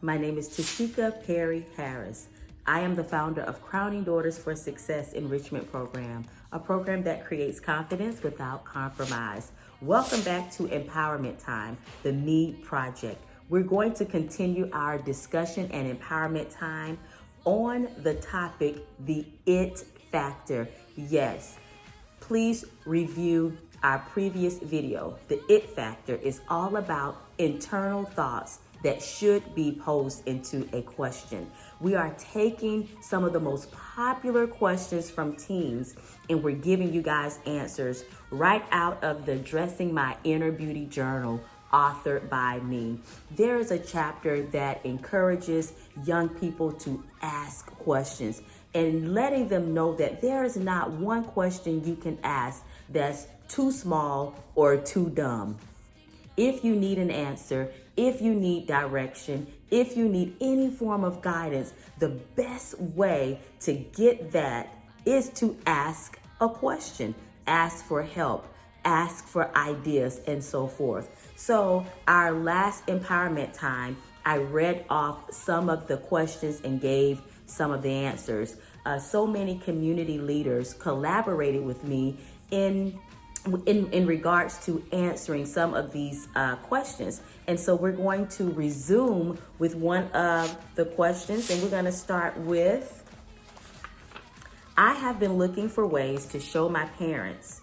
My name is Tashika Perry Harris. I am the founder of Crowning Daughters for Success Enrichment Program, a program that creates confidence without compromise. Welcome back to Empowerment Time, the Me Project. We're going to continue our discussion and empowerment time on the topic, the it factor. Yes, please review our previous video. The it factor is all about internal thoughts that should be posed into a question. We are taking some of the most popular questions from teens and we're giving you guys answers right out of the Dressing My Inner Beauty journal authored by me. There is a chapter that encourages young people to ask questions and letting them know that there is not one question you can ask that's too small or too dumb. If you need an answer, if you need direction, if you need any form of guidance, the best way to get that is to ask a question, ask for help, ask for ideas, and so forth. So our last empowerment time, I read off some of the questions and gave some of the answers. So many community leaders collaborated with me in regards to answering some of these questions. And so we're going to resume with one of the questions, and we're going to start with, I have been looking for ways to show my parents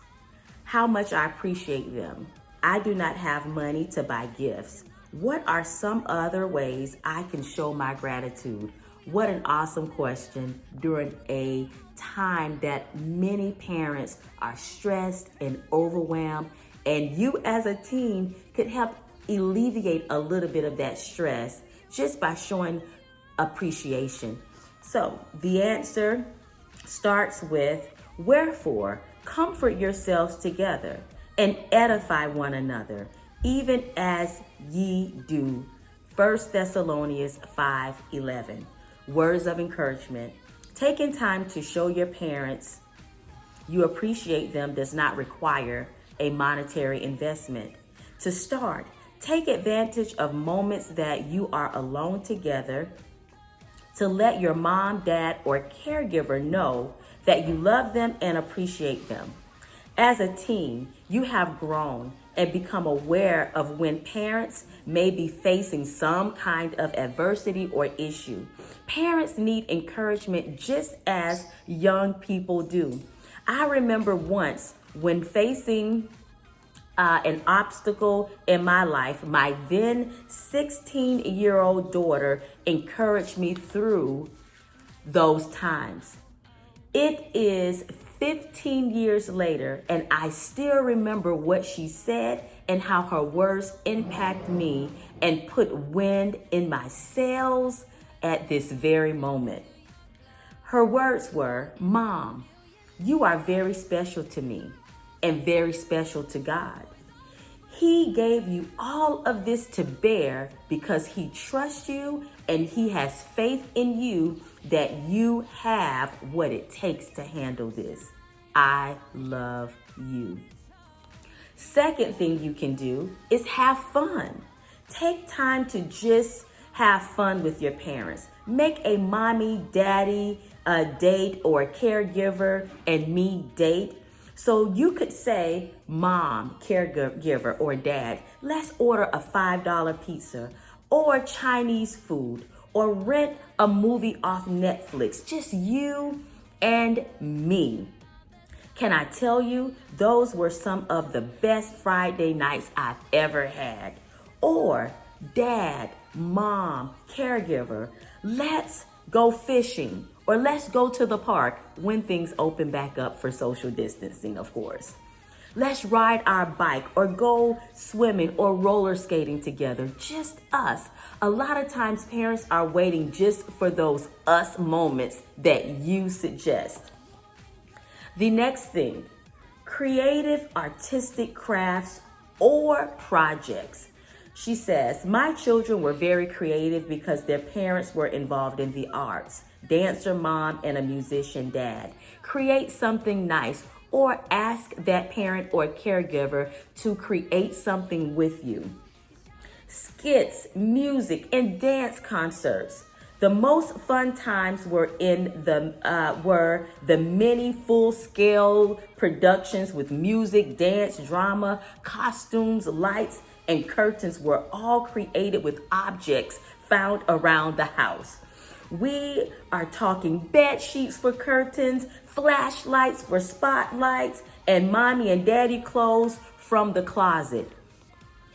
how much I appreciate them. I do not have money to buy gifts. What are some other ways I can show my gratitude? What an awesome question during a time that many parents are stressed and overwhelmed, and you as a teen could help alleviate a little bit of that stress just by showing appreciation. So the answer starts with, wherefore, comfort yourselves together and edify one another, even as ye do. 1 Thessalonians 5:11. Words of encouragement. Taking time to show your parents you appreciate them does not require a monetary investment. To start, take advantage of moments that you are alone together to let your mom, dad, or caregiver know that you love them and appreciate them. As a teen, you have grown and become aware of when parents may be facing some kind of adversity or issue. Parents need encouragement just as young people do. I remember once when facing an obstacle in my life, my then 16-year-old daughter encouraged me through those times. It is 15 years later, and I still remember what she said and how her words impact me and put wind in my sails at this very moment. Her words were, "Mom, you are very special to me and very special to God. He gave you all of this to bear because he trusts you and he has faith in you that you have what it takes to handle this. I love you." Second thing you can do is have fun. Take time to just have fun with your parents. Make a mommy, daddy, date, or a caregiver and me date. So you could say, "Mom, caregiver, or dad, let's order a $5 pizza or Chinese food or rent a movie off Netflix, just you and me." Can I tell you, those were some of the best Friday nights I've ever had. Or, dad, mom, caregiver, let's go fishing or let's go to the park when things open back up for social distancing, of course. Let's ride our bike or go swimming or roller skating together, just us. A lot of times parents are waiting just for those us moments that you suggest. The next thing, creative artistic crafts or projects. She says, "My children were very creative because their parents were involved in the arts. Dancer mom and a musician dad. Create something nice or ask that parent or caregiver to create something with you." skits, music, and dance concerts. The most fun times were the many full-scale productions with music, dance, drama, costumes, lights, and curtains were all created with objects found around the house. We are talking bed sheets for curtains, flashlights for spotlights, and mommy and daddy clothes from the closet.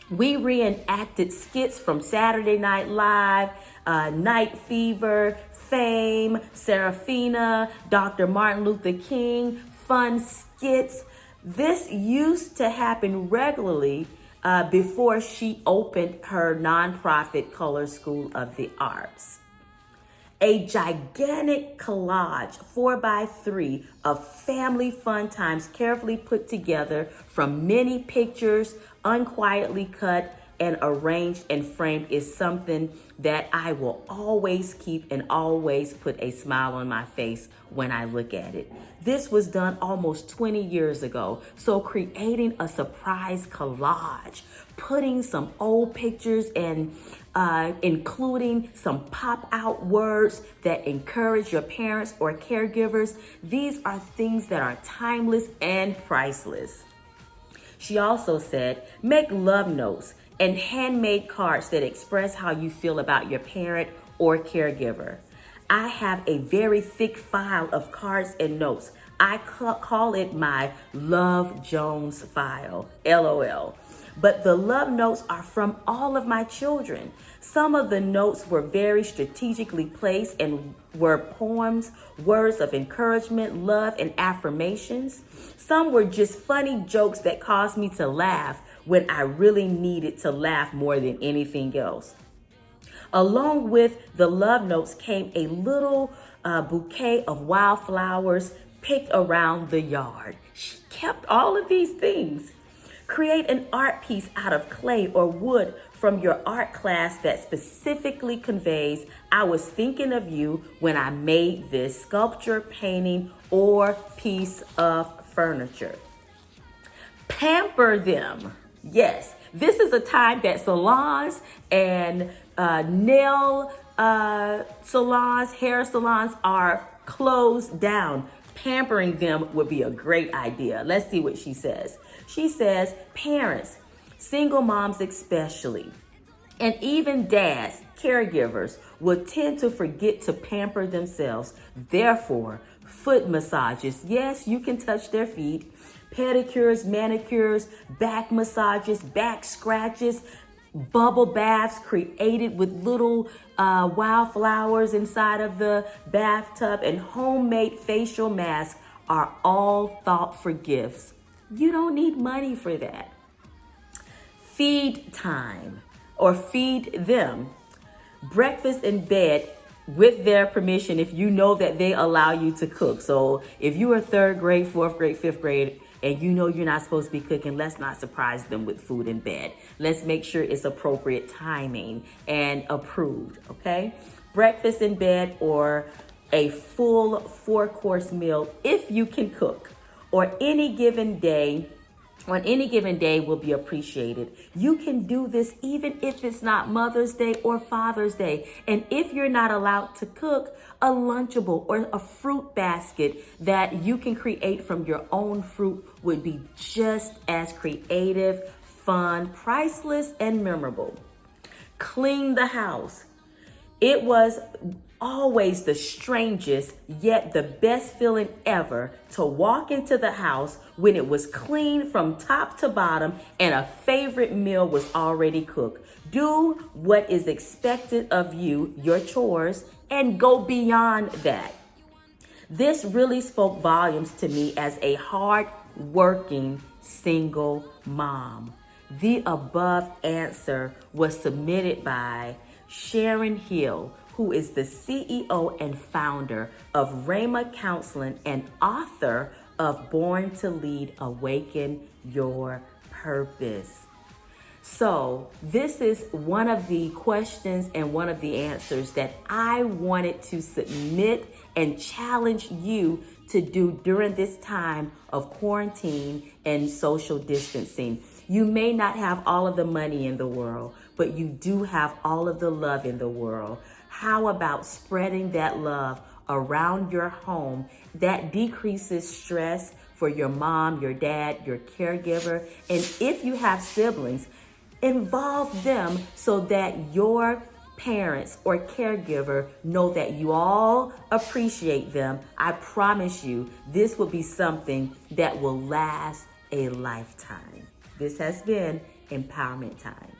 We reenacted skits from Saturday Night Live, Night Fever, Fame, Serafina, Dr. Martin Luther King, fun skits. This used to happen regularly before she opened her nonprofit Color School of the Arts. A gigantic collage, 4x3, of family fun times carefully put together from many pictures, unquietly cut and arranged and framed is something that I will always keep and always put a smile on my face when I look at it. This was done almost 20 years ago. So creating a surprise collage, putting some old pictures and including some pop out words that encourage your parents or caregivers. These are things that are timeless and priceless. She also said, make love notes and handmade cards that express how you feel about your parent or caregiver. I have a very thick file of cards and notes. I call it my Love Jones file, LOL. But the love notes are from all of my children. Some of the notes were very strategically placed and were poems, words of encouragement, love, and affirmations. Some were just funny jokes that caused me to laugh when I really needed to laugh more than anything else. Along with the love notes came a little bouquet of wildflowers picked around the yard. She kept all of these things. Create an art piece out of clay or wood from your art class that specifically conveys, I was thinking of you when I made this sculpture, painting, or piece of furniture. Pamper them. Yes, this is a time that salons and nail salons, hair salons are closed down. Pampering them would be a great idea. Let's see what she says. She says, parents, single moms especially, and even dads, caregivers, will tend to forget to pamper themselves. Therefore, foot massages. Yes, you can touch their feet. Pedicures, manicures, back massages, back scratches, bubble baths created with little wildflowers inside of the bathtub, and homemade facial masks are all thought for gifts. You don't need money for that. Feed time or feed them. Breakfast in bed with their permission if you know that they allow you to cook. So if you are third grade, fourth grade, fifth grade, and you know you're not supposed to be cooking, let's not surprise them with food in bed. Let's make sure it's appropriate timing and approved, okay? Breakfast in bed or a full 4-course meal if you can cook, or on any given day will be appreciated. You can do this even if it's not Mother's Day or Father's Day. And if you're not allowed to cook, a Lunchable or a fruit basket that you can create from your own fruit would be just as creative, fun, priceless, and memorable. Clean the house. It was always the strangest yet the best feeling ever to walk into the house when it was clean from top to bottom and a favorite meal was already cooked. Do what is expected of you, your chores, and go beyond that. This really spoke volumes to me as a hard-working single mom. The above answer was submitted by Sharon Hill, who is the CEO and founder of Rhema Counseling and author of Born to Lead, Awaken Your Purpose. So this is one of the questions and one of the answers that I wanted to submit and challenge you to do during this time of quarantine and social distancing. You may not have all of the money in the world, but you do have all of the love in the world. How about spreading that love around your home? That decreases stress for your mom, your dad, your caregiver. And if you have siblings, involve them so that your parents or caregiver know that you all appreciate them. I promise you, this will be something that will last a lifetime. This has been Empowerment Time.